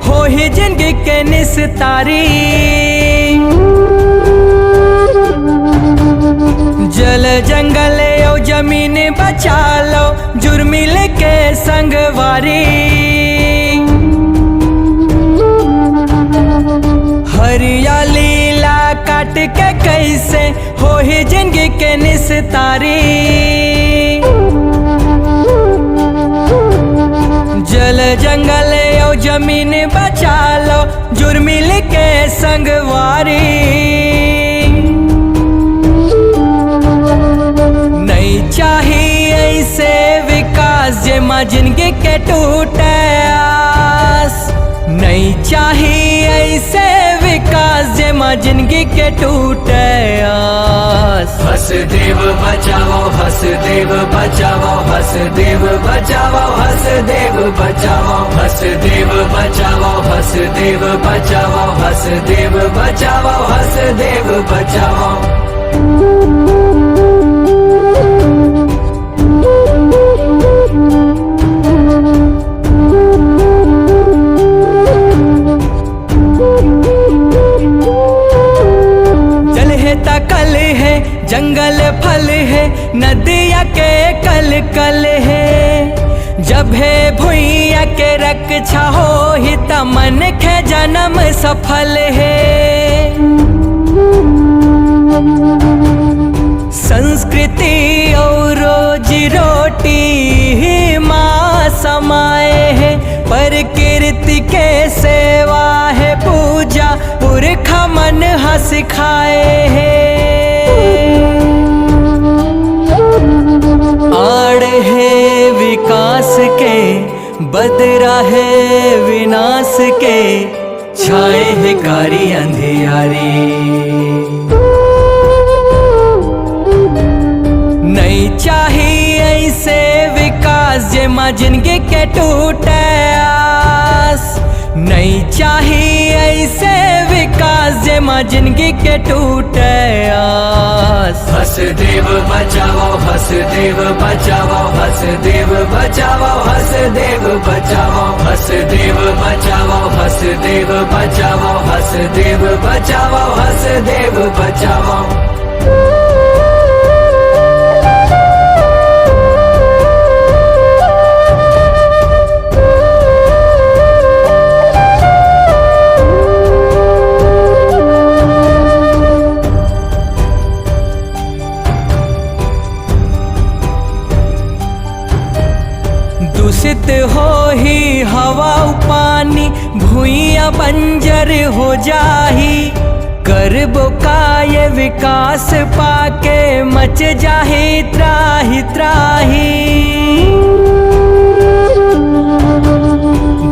हो ही जिंदगी के निस्तारी। जल जंगल और जमीन बचा लो, जुर्मिल के संगवारी। हरियाली ला काट के कैसे हो ही जिंदगी के निस्तारी। जल जंगल और जमीन बचा लो, जुर्मिल के संगवारी। नहीं चाहिए ऐसे विकास जेमा जिंदगी के टूटे आस। नहीं चाहिए ऐसे विकास जेमा जिंदगी के टूटे आस। हसदेव बचाओ, हसदेव बचाओ, हसदेव बचाओ, हसदेव बचाओ, हसदेव बचाओ, हसदेव बचाओ, हसदेव बचाओ, हसदेव बचाओ। कल है जंगल फल है, नदिया के कल कल है। जब है भुइया के रक्षा हो ही तमन के जन्म सफल है। संस्कृति और रोजी रोटी ही माँ समाए है, प्रकृति के सेवा है पूजा पुरखा मन सिखाए है। आड़ है विकास के, बदरा है विनाश के, छाए है कारी अंधियारी। नहीं चाहिए ऐसे विकास जेमा जिंदगी के टूटे आस। नहीं चाहिए ऐसे विकास जेमा जिंदगी के टूटे आस। हसदेव बचाओ, हसदेव बचाओ, हसदेव बचाओ, हसदेव बचाओ, हसदेव बचाओ, हसदेव बचाओ, हसदेव बचाओ, हसदेव बचाओ। दूषित हो ही हवा पानी, भूइया बंजर हो जाही। करबो काय विकास पाके मच जाहे त्राही त्राही।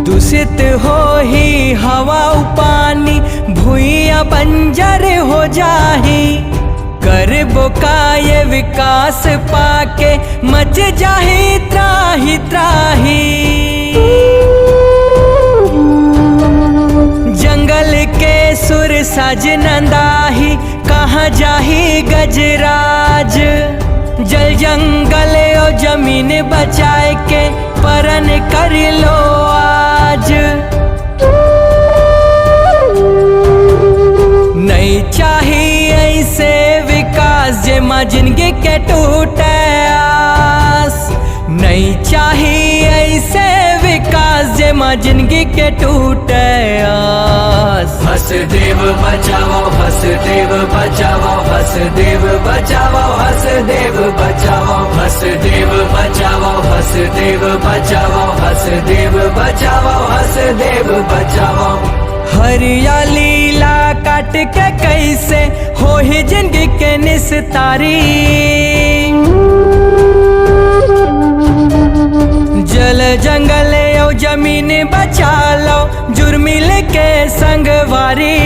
दूषित हो ही हवा पानी, भूइया बंजर हो जाही। करबो काय विकास पाके मच जाहे त्राही त्राही। जंगल के सुर सज नंदाही, कहाँ जाही गजराज। जल जंगल और जमीन बचाए के परन कर लो आज। नहीं चाहिए ऐसे विकास जेमा जिंदगी के टूटे आस। नहीं चाहिए ऐसे विकास जेमा जिंदगी के टूटे आस। हसदेव बचाओ, हसदेव बचाओ, हसदेव बचाओ, हसदेव बचाओ, हसदेव बचाओ, हसदेव बचाओ, हसदेव बचाओ, हसदेव बचाओ। हरियाली ला काट के कैसे हो ही जिंदगी के निस्तारी। जल जंगल और जमीन बचा लो, जुर्मिल के संगवारी।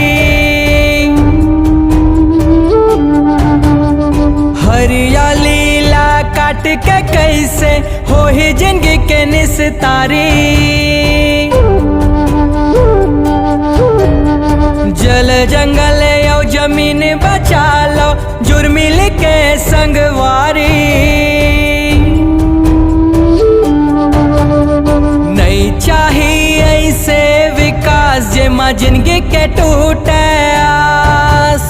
हरियाली ला काट के कैसे हो ही जिंदगी के निस्तारी। जल जंगल और जमीन बचा लो, जुर्मिल के संगवारी। नहीं चाहिए ऐसे माँ जिंदगी के टूटे आस।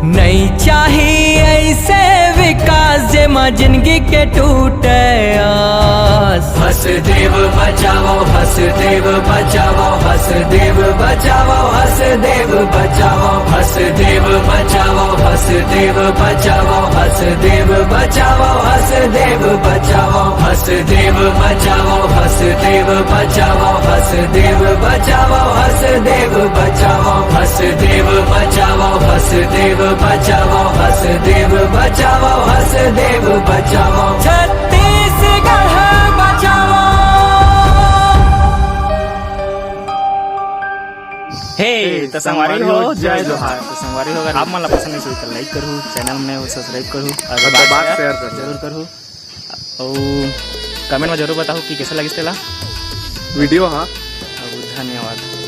नहीं चाहिए ऐसे विकास जे माँ जिंदगी के टूटे आस। हसदेव बचाओ, हसदेव बचाओ, हसदेव बचाओ, हसदेव बचाओ, हसदेव बचाओ, हसदेव बचाओ, हसदेव बचाओ, हसदेव बचाओ, हसदेव बचाओ, हसदेव बचाओ, हसदेव बचाओ, हसदेव बचाओ, हसदेव बचाओ, हसदेव बचाओ, हसदेव बचाओ, हसदेव बचाओ। छत्तीसगढ़ बचाओ। हे तो संगवारी हो, जय जोहार। तो संगवारी हो, अगर आप मन ला पसंद नहीं तो लाइक करूँ, चैनल में सब्सक्राइब करूँ, अगर बात शेयर जरूर करूँ और कमेंट में जरूर बताओ कि कैसा लगिस तेला वीडियो। हाँ, धन्यवाद।